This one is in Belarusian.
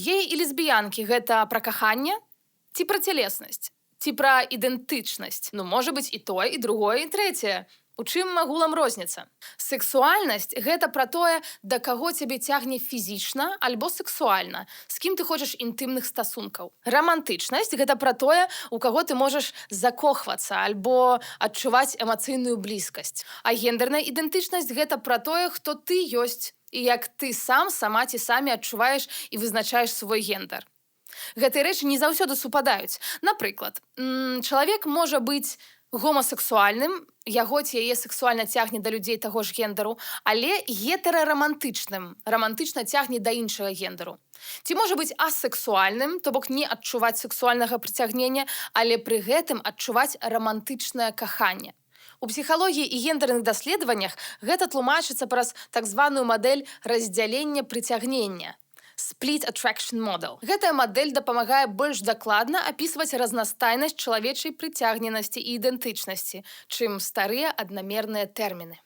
Геі і лесбіянкі гэта пра каханне ці пра цялеснасць, ці пра ідэнтычнасць? Ну, можа быць і тое, і другое, і трэцяе. У чым агулам розніца? Сексуальнасць гэта пра тое, да каго цябе цягне фізічна альбо сексуальна, з кім ты хочаш інтымных стасункаў. Рамантычнасць гэта пра тое, у каго ты можаш закохвацца альбо адчуваць эмацыйную блізкасць. А гендерная ідэнтычнасць гэта пра тое, хто ты ёсць і як ты сам, сама ці самі адчуваеш і вызначаеш свой гендер. Гэтыя рэчы не заўсёды супадаюць. Напрыклад, чалавек можа быць гомасексуальным, яго ці яе сексуальна цягне да людзей таго ж гендеру, але гетэрарамантычным, рамантычна цягне да іншага гендеру. Ці можа быць асексуальным, то бок не адчуваць сексуальнага прыцягнення, але пры гэтым адчуваць рамантычнае каханне. У псіхалогіі і гендерных даследаваннях гэта тлумачыцца праз так званую мадэль раздзялення прыцягнення. Split Attraction Model. Гэтая мадэль дапамагае больш дакладна апісваць разнастайнасць чалавечай прыцягненасці і ідэнтычнасці, чым старыя аднамерныя тэрміны.